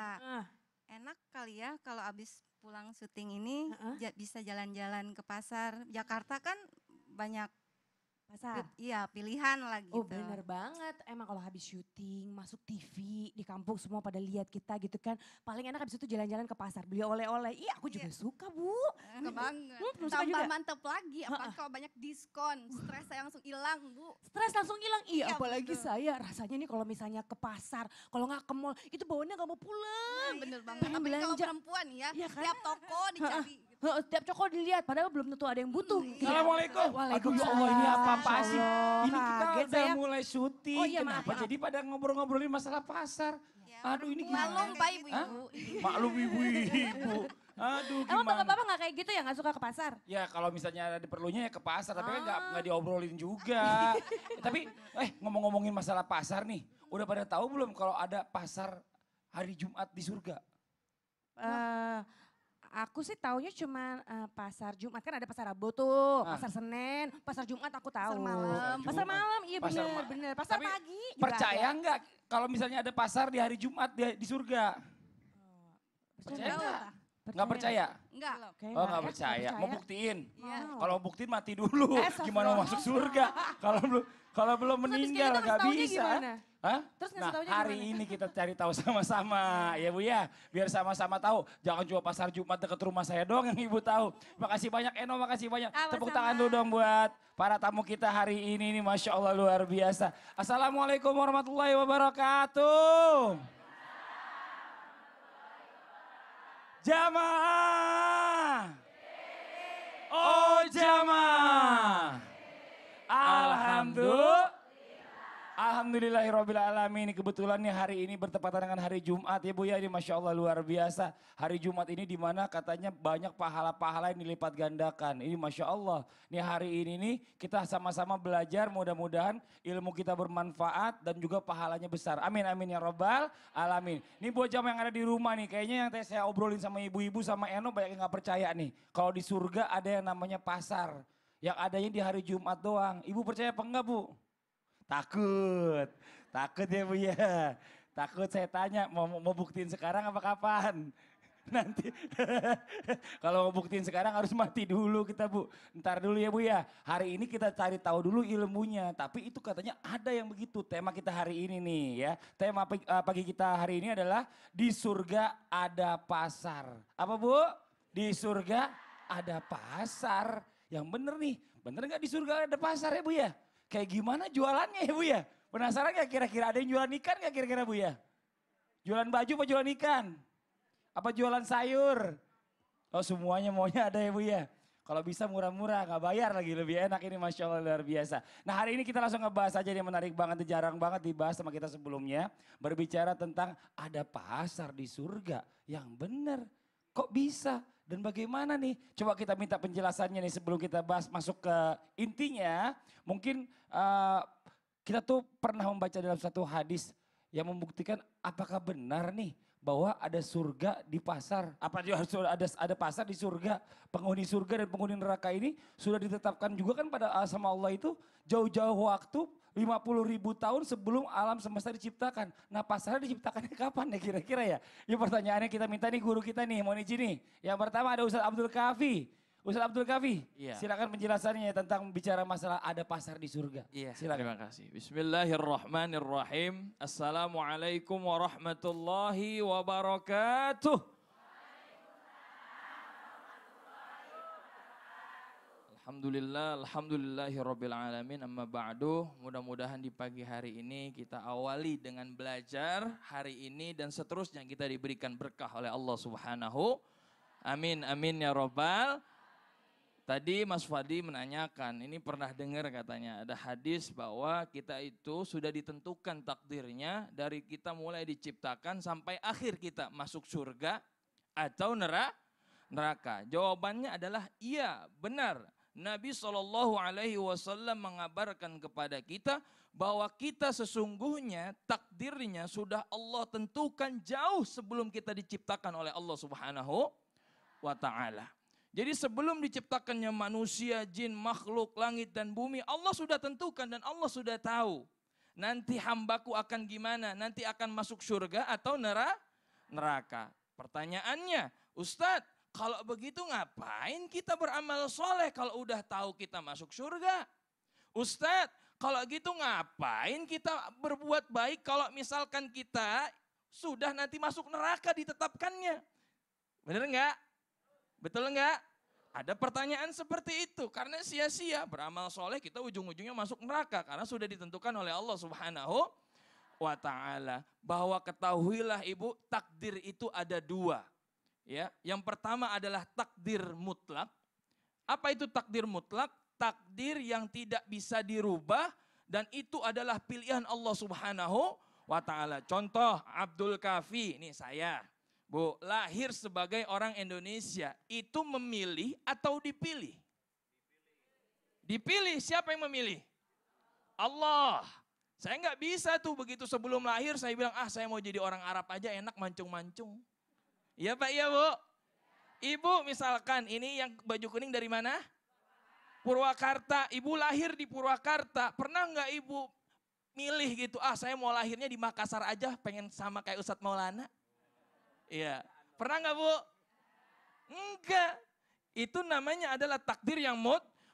Kak. Enak kali ya kalau abis pulang syuting ini bisa jalan-jalan ke pasar. Jakarta kan banyak Pasar. iya pilihan lah gitu. Oh bener banget, emang kalau habis syuting, masuk TV, di kampung semua pada lihat kita gitu kan. Paling enak habis itu jalan-jalan ke pasar, beli oleh-oleh. Iya aku juga suka Bu. Suka banget. Suka Tambah juga? mantep lagi, apalagi kalau banyak diskon. Stres saya langsung hilang Bu. Stres langsung hilang, iya Iya, apalagi betul. saya rasanya nih kalau misalnya ke pasar, kalau nggak ke mall, itu bawaannya nggak mau pulang. Bener banget, Pengen apalagi kalau belanja. perempuan ya, Iya kan? tiap toko dicari. gitu. Tiap coko dilihat, padahal belum tentu ada yang butuh. Gitu. Assalamualaikum. Aduh ya Waalaikumsalam. Allah ini apa-apaan sih? Allah, Ini kita kaget udah saya. mulai syuting. Oh iya, maaf, Kenapa maaf. jadi pada ngobrol-ngobrolin masalah pasar? Aduh ini gimana? Malum Pak Hah? Ibu-Ibu. Maklum ibu-ibu. Aduh Emang gimana? bapak-bapak nggak kayak gitu ya, nggak suka ke pasar? Ya kalau misalnya ada perlunya ya ke pasar, tapi kan nggak diobrolin juga. Tapi ngomong-ngomongin masalah pasar nih, udah pada tahu belum kalau ada pasar hari Jumat di surga? Aku sih taunya cuma pasar Jumat, kan ada pasar Rabu tuh, pasar Senin, pasar Jumat aku tahu. Pasar malam. Pasar malam, iya Pasar bener, ma- bener. Pasar Tapi pagi juga percaya ada. nggak kalau misalnya ada pasar di hari Jumat di surga? Percaya nggak? Nggak percaya? Enggak. Kayaknya Oh nggak nggak ya, percaya, mau buktiin? Iya. Kalau buktiin mati dulu, gimana mau masuk surga? Kalau belum Terus habis meninggal kayak gitu nggak ngasih taunya bisa. gimana? Hah? Terus ngasih Nah taunya hari gimana? ini kita cari tahu sama-sama ya Bu ya. Biar sama-sama tahu, jangan cuma pasar Jumat dekat rumah saya doang yang Ibu tahu. Makasih banyak Eno, makasih banyak. Tepuk tangan dulu dong buat para tamu kita hari ini nih, Masya Allah luar biasa. Assalamualaikum warahmatullahi wabarakatuh. Jamaah. Oh jamaah. Alhamdulillahirrabbilalamin. Kebetulan nih hari ini bertepatan dengan hari Jumat ya Bu ya. Ini Masya Allah luar biasa. Hari Jumat ini dimana katanya banyak pahala-pahala yang dilipat gandakan. Ini Masya Allah. Nih hari ini nih kita sama-sama belajar, mudah-mudahan ilmu kita bermanfaat dan juga pahalanya besar. Amin amin ya Rabbal alamin. Ini buat jamaah yang ada di rumah nih. Kayaknya yang tadi saya obrolin sama ibu-ibu sama Eno banyak yang gak percaya nih. Kalau di surga ada yang namanya pasar. Yang adanya di hari Jumat doang. Ibu percaya apa enggak Bu? Takut ya Bu ya. Takut saya tanya mau buktiin sekarang apa kapan? Nanti kalau mau buktiin sekarang harus mati dulu kita Bu. Ntar dulu ya Bu ya. Hari ini kita cari tahu dulu ilmunya. Tapi itu katanya ada yang begitu. Tema kita hari ini nih ya. Tema pagi kita hari ini adalah di surga ada pasar. Apa Bu? Di surga ada pasar. Yang bener nih. Bener gak di surga ada pasar ya Bu ya? Kayak gimana jualannya ya Bu ya? Penasaran gak kira-kira ada yang jualan ikan gak kira-kira Bu ya? Jualan baju apa jualan ikan? Apa jualan sayur? Oh semuanya maunya ada ya Bu ya? Kalau bisa murah-murah, gak bayar lagi, lebih enak ini Masya Allah luar biasa. Nah hari ini kita langsung ngebahas aja yang menarik banget, jarang banget dibahas sama kita sebelumnya. Berbicara tentang ada pasar di surga, yang bener. Kok bisa? Dan bagaimana nih? Coba kita minta penjelasannya nih sebelum kita bahas masuk ke intinya. Mungkin kita tuh pernah membaca dalam satu hadis yang membuktikan apakah benar nih bahwa ada surga di pasar. Apa juga ada pasar di surga. Penghuni surga dan penghuni neraka ini sudah ditetapkan juga kan pada sama Allah itu jauh-jauh waktu 50.000 tahun sebelum alam semesta diciptakan. Nah pasarnya diciptakannya kapan ya kira-kira ya? Ini pertanyaannya kita minta nih guru kita nih, mohon izin nih. Yang pertama ada Ustadz Abdul Kafi. Ustadz Abdul Kafi, Iya. silakan penjelasannya tentang bicara masalah ada pasar di surga. Iya, Silakan. terima kasih. Bismillahirrahmanirrahim. Assalamualaikum warahmatullahi wabarakatuh. Alhamdulillahirabbil alamin, amma ba'du. Mudah-mudahan di pagi hari ini kita awali dengan belajar hari ini dan seterusnya kita diberikan berkah oleh Allah Subhanahu. Amin amin ya rabbal. Tadi Mas Fadi menanyakan, ini pernah dengar katanya ada hadis bahwa kita itu sudah ditentukan takdirnya dari kita mulai diciptakan sampai akhir kita masuk surga atau neraka. Jawabannya adalah iya, benar. Nabi SAW mengabarkan kepada kita bahwa kita sesungguhnya takdirnya sudah Allah tentukan jauh sebelum kita diciptakan oleh Allah Subhanahu wa ta'ala. Jadi sebelum diciptakannya manusia, jin, makhluk, langit dan bumi, Allah sudah tentukan dan Allah sudah tahu. Nanti hambaku akan gimana, nanti akan masuk surga atau neraka. Pertanyaannya, Ustadz, kalau begitu ngapain kita beramal soleh kalau udah tahu kita masuk surga? Ustadz, kalau gitu ngapain kita berbuat baik kalau misalkan kita sudah nanti masuk neraka ditetapkannya? Bener nggak? Betul nggak? Ada pertanyaan seperti itu karena sia-sia beramal soleh kita ujung-ujungnya masuk neraka karena sudah ditentukan oleh Allah Subhanahu wa ta'ala. Bahwa ketahuilah ibu, takdir itu ada dua. Ya, yang pertama adalah takdir mutlak. Apa itu takdir mutlak? Takdir yang tidak bisa dirubah dan itu adalah pilihan Allah Subhanahu wa ta'ala. Contoh Abdul Kafi, ini saya. Bu, lahir sebagai orang Indonesia, itu memilih atau dipilih? Dipilih, siapa yang memilih? Allah. Saya nggak bisa tuh begitu sebelum lahir saya bilang, saya mau jadi orang Arab aja enak mancung-mancung. Iya Pak, iya Bu. Ibu misalkan ini yang baju kuning dari mana? Purwakarta, ibu lahir di Purwakarta. Pernah nggak ibu milih gitu, saya mau lahirnya di Makassar aja pengen sama kayak Ustadz Maulana? Iya. Pernah nggak Bu? Enggak. Itu namanya adalah takdir yang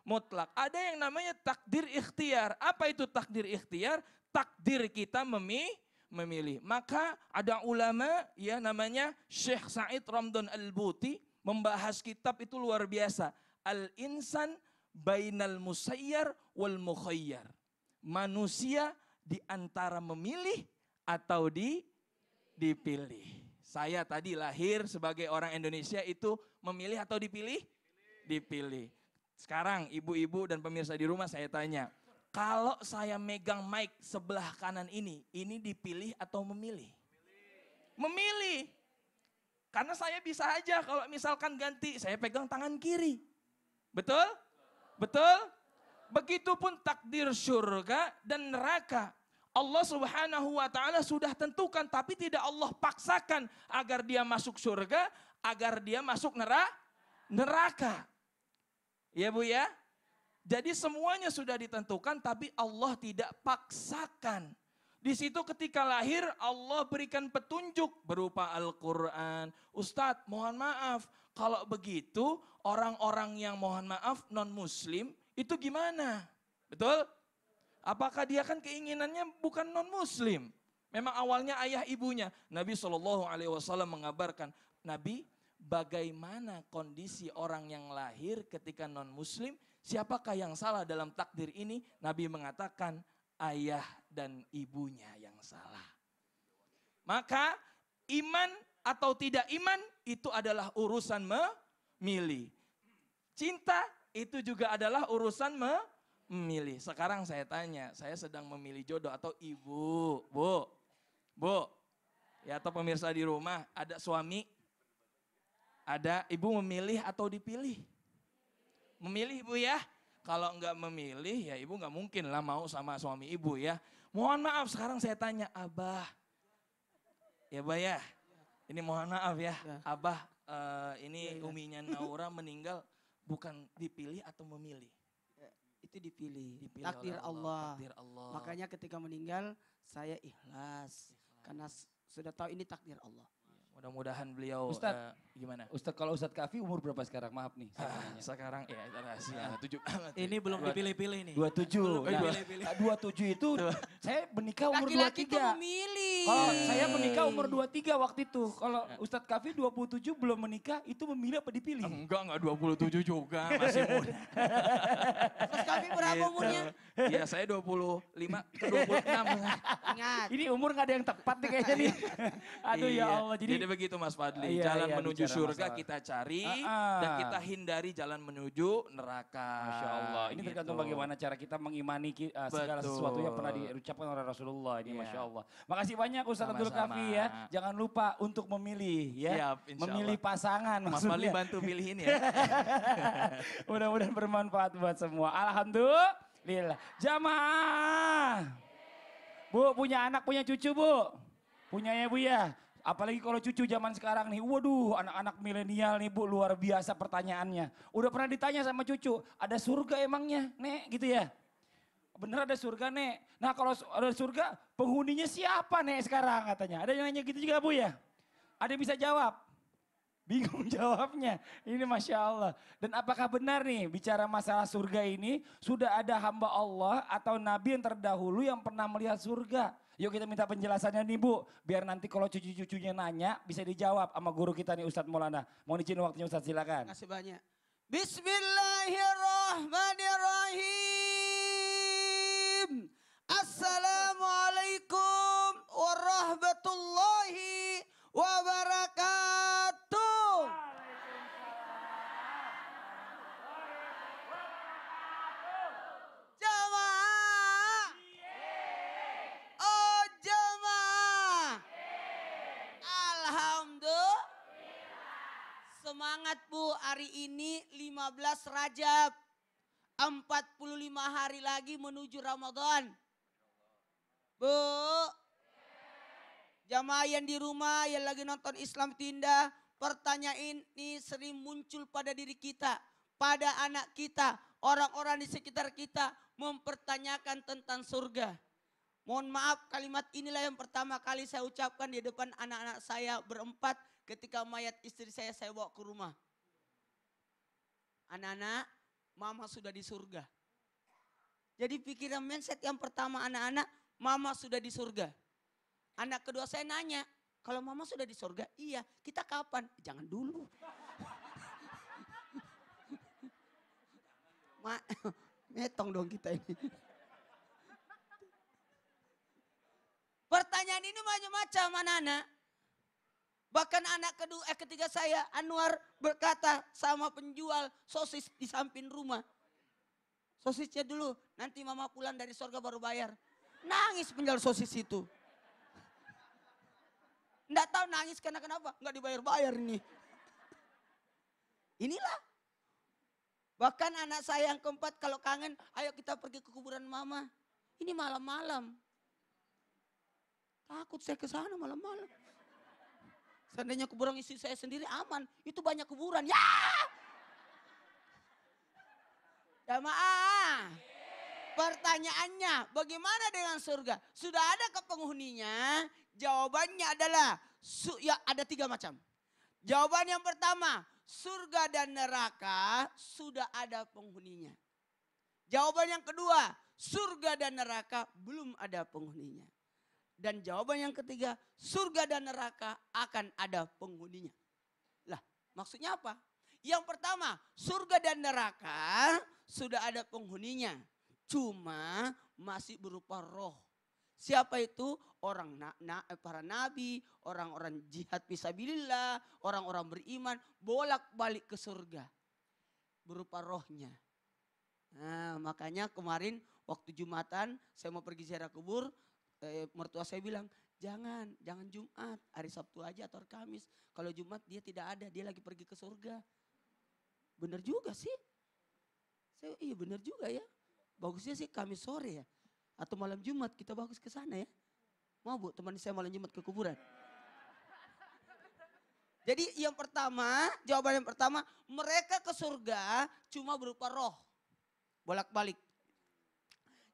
mutlak. Ada yang namanya takdir ikhtiar. Apa itu takdir ikhtiar? Takdir kita memilih. Maka ada ulama ya namanya Syekh Said Ramdan Al-Buti membahas kitab itu luar biasa. Al-insan bainal musayyar wal mukhayyar. Manusia di antara memilih atau dipilih. Saya tadi lahir sebagai orang Indonesia itu memilih atau dipilih? Dipilih. Sekarang ibu-ibu dan pemirsa di rumah saya tanya, kalau saya megang mic sebelah kanan ini dipilih atau memilih? Memilih. Karena saya bisa aja kalau misalkan ganti, saya pegang tangan kiri. Betul? Betul? Begitupun takdir surga dan neraka. Allah Subhanahu wa ta'ala sudah tentukan tapi tidak Allah paksakan agar dia masuk surga, agar dia masuk neraka. Ya Bu ya? Jadi semuanya sudah ditentukan tapi Allah tidak paksakan. Di situ ketika lahir Allah berikan petunjuk berupa Al-Quran. Ustadz mohon maaf kalau begitu orang-orang yang mohon maaf non muslim itu gimana? Betul? Apakah dia kan keinginannya bukan non muslim? Memang awalnya ayah ibunya. Nabi SAW mengabarkan, Nabi bagaimana kondisi orang yang lahir ketika non muslim? Siapakah yang salah dalam takdir ini? Nabi mengatakan ayah dan ibunya yang salah. Maka iman atau tidak iman itu adalah urusan memilih. Cinta itu juga adalah urusan memilih. Sekarang saya tanya, saya sedang memilih jodoh atau ibu, bu, ya atau pemirsa di rumah, ada suami, ada ibu memilih atau dipilih? Memilih ibu ya. Kalau enggak memilih ya ibu enggak mungkin lah mau sama suami ibu ya. Mohon maaf sekarang saya tanya Abah. Ya Bah ya. Ini mohon maaf ya. Abah ini uminya Naura meninggal bukan dipilih atau memilih? Itu dipilih. Takdir Allah. Takdir Allah. Makanya ketika meninggal saya ikhlas. Karena sudah tahu ini takdir Allah. Mudah-mudahan beliau gimana? Ustadz, kalau Ustadz Kafi umur berapa sekarang? Maaf nih. Sekarang ya itu rahasia. 7 Ini belum dipilih-pilih nih. 27. Nah, 27 itu saya menikah umur 23. Laki-laki tuh memilih. Kalau saya menikah umur 23 waktu itu. Kalau Ustadz Kafi 27 belum menikah itu memilih apa dipilih? Enggak 27 juga, masih muda. Mas Kavi berapa umurnya? Iya saya 25 ke 26. Ingat. Ini umur gak ada yang tepat nih kayaknya nih. Aduh ya Allah. Jadi begitu Mas Fadli, jalan menuju surga kita cari dan kita hindari jalan menuju neraka. Masya Allah. Ini tergantung bagaimana cara kita mengimani segala sesuatu yang pernah diucapkan oleh Rasulullah. Ini Masya Allah. Makasih banyak Ustadz Abdul Kafi ya. Jangan lupa untuk memilih ya. Siap, insya Allah. Memilih pasangan Mas maksudnya. Fadli bantu pilihin ya. Mudah-mudahan bermanfaat buat semua. Alhamdulillah. Jamaah. Bu punya anak punya cucu Bu. Punyanya Bu ya. Apalagi kalau cucu zaman sekarang nih, waduh anak-anak milenial nih Bu luar biasa pertanyaannya. Udah pernah ditanya sama cucu, ada surga emangnya Nek gitu ya? Bener ada surga Nek? Nah kalau ada surga penghuninya siapa Nek sekarang katanya? Ada yang nanya gitu juga Bu ya? Ada yang bisa jawab? Bingung jawabnya. Ini Masya Allah. Dan apakah benar nih bicara masalah surga ini sudah ada hamba Allah atau nabi yang terdahulu yang pernah melihat surga? Yuk kita minta penjelasannya nih Bu. Biar nanti kalau cucu-cucunya nanya bisa dijawab sama guru kita nih Ustadz Maulana. Mohon izin waktunya Ustadz silakan. Terima kasih banyak. Bismillahirrahmanirrahim. Assalamualaikum warahmatullahi wabarakatuh. Jamaah. Oh jamaah. Alhamdulillah. Semangat Bu, hari ini 15 Rajab. 45 hari lagi menuju Ramadan. Bu, jamaah yang di rumah yang lagi nonton Islam Tinda, pertanyaan ini sering muncul pada diri kita, pada anak kita, orang-orang di sekitar kita mempertanyakan tentang surga. Mohon maaf, kalimat inilah yang pertama kali saya ucapkan di depan anak-anak saya berempat ketika mayat istri saya bawa ke rumah. Anak-anak, mama sudah di surga. Jadi pikiran mindset yang pertama anak-anak, mama sudah di surga. Anak kedua saya nanya, kalau mama sudah di surga, iya, kita kapan? Jangan dulu. Metong dong kita ini. Pertanyaan ini macam-macam anak-anak. Bahkan ketiga saya, Anwar berkata sama penjual sosis di samping rumah. Sosisnya dulu, nanti mama pulang dari surga baru bayar. Nangis penjual sosis itu. Nggak tahu nangis karena kenapa, nggak dibayar-bayar ini. Inilah. Bahkan anak saya yang keempat kalau kangen, ayo kita pergi ke kuburan mama. Ini malam-malam. Takut saya ke sana malam-malam. Seandainya kuburan istri saya sendiri aman, itu banyak kuburan. Ya! Jamaah. Pertanyaannya, bagaimana dengan surga? Sudah adakah penghuninya? Jawabannya adalah, ya ada 3 macam. Jawaban yang pertama, surga dan neraka sudah ada penghuninya. Jawaban yang kedua, surga dan neraka belum ada penghuninya. Dan jawaban yang ketiga, surga dan neraka akan ada penghuninya. Lah, maksudnya apa? Yang pertama, surga dan neraka sudah ada penghuninya. Cuma masih berupa roh. Siapa itu? Para nabi, orang-orang jihad fisabilillah, orang-orang beriman, bolak-balik ke surga. Berupa rohnya. Nah, makanya kemarin waktu Jumatan, saya mau pergi ziarah kubur, mertua saya bilang, jangan Jumat, hari Sabtu aja atau hari Kamis. Kalau Jumat dia tidak ada, dia lagi pergi ke surga. Bener juga sih. Iya bener juga ya. Bagusnya sih Kamis sore ya. Atau malam Jumat kita bagus ke sana ya. Mau Bu, teman saya malam Jumat ke kuburan. Jadi yang pertama, jawaban yang pertama, mereka ke surga cuma berupa roh. Bolak-balik.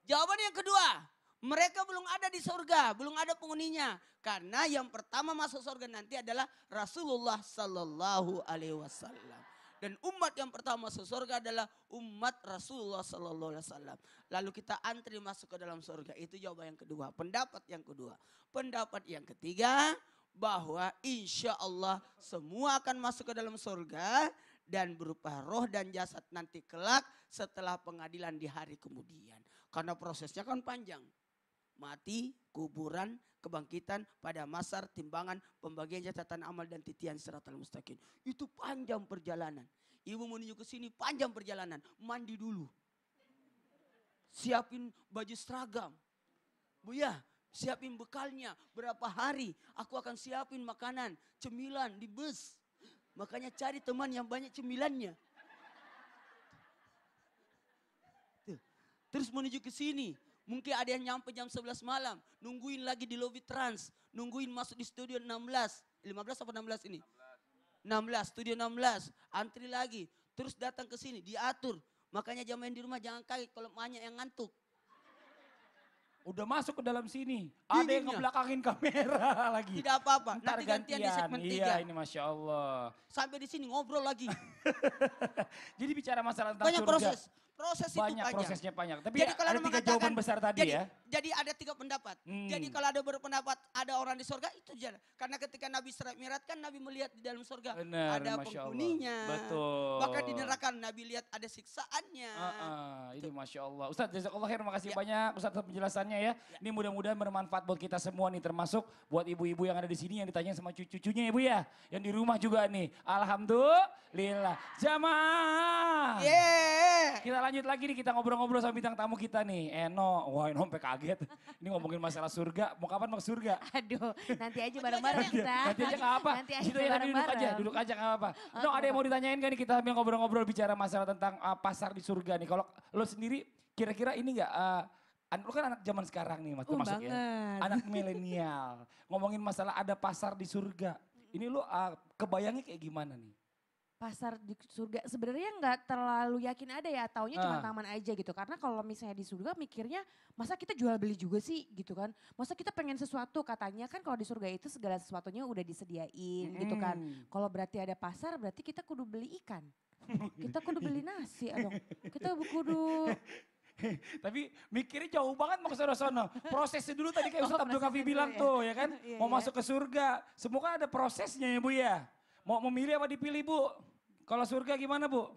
Jawaban yang kedua, mereka belum ada di surga, belum ada penghuninya. Karena yang pertama masuk surga nanti adalah Rasulullah Sallallahu Alaihi Wasallam. Dan umat yang pertama masuk surga adalah umat Rasulullah Sallallahu Alaihi Wasallam. Lalu kita antri masuk ke dalam surga. Itu jawaban yang kedua. Pendapat yang kedua. Pendapat yang ketiga, bahwa insya Allah semua akan masuk ke dalam surga. Dan berupa roh dan jasad nanti kelak setelah pengadilan di hari kemudian. Karena prosesnya kan panjang. Mati, kuburan, kebangkitan, pada masar, timbangan, pembagian catatan amal dan titian siratal mustaqim. Itu panjang perjalanan. Ibu menuju ke sini panjang perjalanan. Mandi dulu. Siapin baju seragam. Bu ya, siapin bekalnya. Berapa hari aku akan siapin makanan, cemilan di bus. Makanya cari teman yang banyak cemilannya. Terus menuju ke sini. Mungkin ada yang nyampe jam 11 malam. Nungguin lagi di lobi Trans. Nungguin masuk di studio 16. 15 apa 16 ini? 16, studio 16. Antri lagi. Terus datang ke sini, diatur. Makanya jam main di rumah jangan kaget kalau banyak yang ngantuk. Udah masuk ke dalam sini. Ada yang Dinginnya. ngebelakangin kamera lagi. Tidak apa-apa, Ntar nanti gantian di segmen 3. Iya ini Masya Allah. Sampai di sini ngobrol lagi. Jadi bicara masalah tentang Banyak surga. proses itu Banyak panjang. prosesnya banyak. Tapi Jadi kalau ada Anda 3 mengatakan- jawaban besar tadi jadi, ya. Jadi ada 3 pendapat. Jadi kalau ada berpendapat ada orang di surga itu jalan. Karena ketika Nabi Isra Mi'raj kan Nabi melihat di dalam surga Benar, ada Masya Allah. penghuninya. Betul. Bahkan di neraka Nabi lihat ada siksaannya. Ini Masya Allah. Ustadz jazakallah khair, makasih Ya. banyak Ustadz atas penjelasannya ya. Ini mudah-mudahan bermanfaat buat kita semua nih, termasuk buat ibu-ibu yang ada di sini yang ditanya sama cucunya ya Bu ya. Yang di rumah juga nih. Alhamdulillah. Jamaah. Yeah. Kita lanjut lagi nih, kita ngobrol-ngobrol sama bintang tamu kita nih. Eno, wah Eno sampai kaget. Ini ngomongin masalah surga, mau kapan mau ke surga? Aduh, nanti aja bareng-bareng kita. Nanti aja gak apa, Nanti aja situ ya bareng-bareng. duduk aja gak apa. No, ada yang mau ditanyain gak nih, kita sambil ngobrol-ngobrol bicara masalah tentang pasar di surga nih. Kalau lo sendiri kira-kira ini gak, lo kan anak zaman sekarang nih mas, termasuk ya. Banget. Anak milenial, ngomongin masalah ada pasar di surga. Ini lo kebayangnya kayak gimana nih? Pasar di surga sebenarnya nggak terlalu yakin ada ya, taunya cuma Ah. taman aja gitu. Karena kalau misalnya di surga mikirnya masa kita jual beli juga sih gitu kan. Masa kita pengen sesuatu, katanya kan kalau di surga itu segala sesuatunya udah disediain gitu kan. Kalau berarti ada pasar berarti kita kudu beli ikan. Kita kudu beli nasi dong. Kita kudu Tapi mikirnya jauh banget mau ke sono-sono. Prosesnya dulu tadi kayak Oh, Ustadz Abdul Kafi prosesnya bilang dulu ya. tuh ya kan. Iya, Mau iya. masuk ke surga. Semua kan ada prosesnya ya Bu ya. Mau memilih apa dipilih Bu? Kalau surga gimana Bu?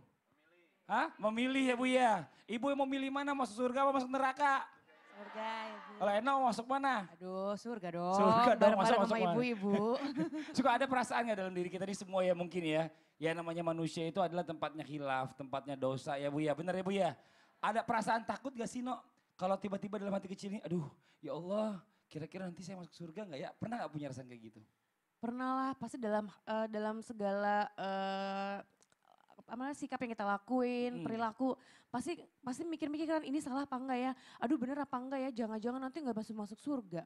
Hah? Memilih ya Bu ya. Ibu yang mau milih mana, masuk surga apa masuk neraka? surga ya Bu. Kalau Eno mau masuk mana? Aduh surga dong. Surga dong, Bareng-bareng masa sama masuk mana? ibu-ibu. Suka ada perasaan gak dalam diri kita ini semua ya mungkin ya. Ya namanya manusia itu adalah tempatnya khilaf, tempatnya dosa ya Bu ya. Benar ya Bu ya? Ada perasaan takut gak sih No? Kalau tiba-tiba dalam hati kecil ini, aduh ya Allah kira-kira nanti saya masuk surga gak ya? Pernah gak punya rasa kayak gitu? Pernah lah, pasti dalam segala sikap yang kita lakuin, perilaku, pasti mikir-mikir kan ini salah apa enggak ya? Aduh bener apa enggak ya? Jangan-jangan nanti nggak masuk surga.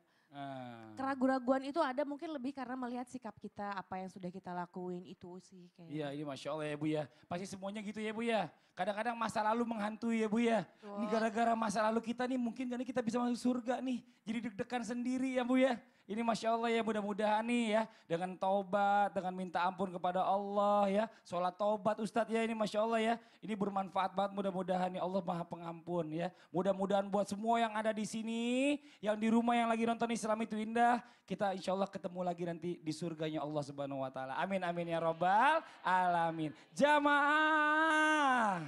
Keraguan-raguan itu ada mungkin lebih karena melihat sikap kita, apa yang sudah kita lakuin itu sih kayak. Iya ini Masya Allah ya Bu ya. Pasti semuanya gitu ya Bu ya. Kadang-kadang masa lalu menghantui ya Bu ya. Ini gara-gara masa lalu kita nih mungkin gak nih kita bisa masuk surga nih. Jadi deg-degan sendiri ya Bu ya. Ini Masya Allah ya mudah-mudahan nih ya. Dengan taubat, dengan minta ampun kepada Allah ya. Sholat taubat Ustadz ya ini Masya Allah ya. Ini bermanfaat banget mudah-mudahan nih Allah Maha Pengampun ya. Mudah-mudahan buat semua yang ada di sini. Yang di rumah yang lagi nonton Islam itu indah. Kita insya Allah ketemu lagi nanti di surganya Allah Subhanahu Wa Taala. Amin amin ya robbal alamin. Jamaah.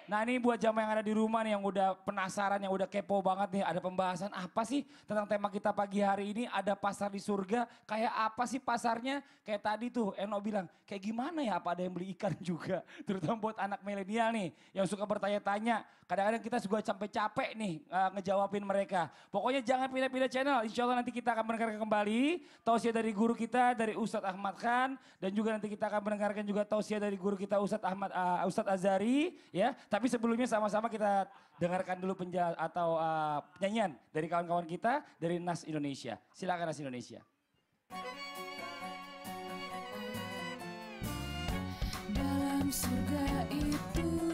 Nah ini buat jamaah yang ada di rumah nih yang udah penasaran, yang udah kepo banget nih. Ada pembahasan apa sih tentang tema kita pagi hari ini. Ada pasar di surga, kayak apa sih pasarnya? Kayak tadi tuh Eno bilang, kayak gimana ya apa ada yang beli ikan juga. Terutama buat anak milenial nih yang suka bertanya-tanya. Kadang-kadang kita juga sampai capek nih ngejawabin mereka. Pokoknya jangan pilih-pilih channel. Insya Allah nanti kita akan mendengarkan kembali tausiah dari guru kita, dari Ustadz Ahmad Khan. Dan juga nanti kita akan mendengarkan juga tausiah dari guru kita Ustadz Azhari. Ya. Tapi sebelumnya sama-sama kita dengarkan dulu penyanyian dari kawan-kawan kita dari Nas Indonesia. Silakan Nas Indonesia. Dalam surga itu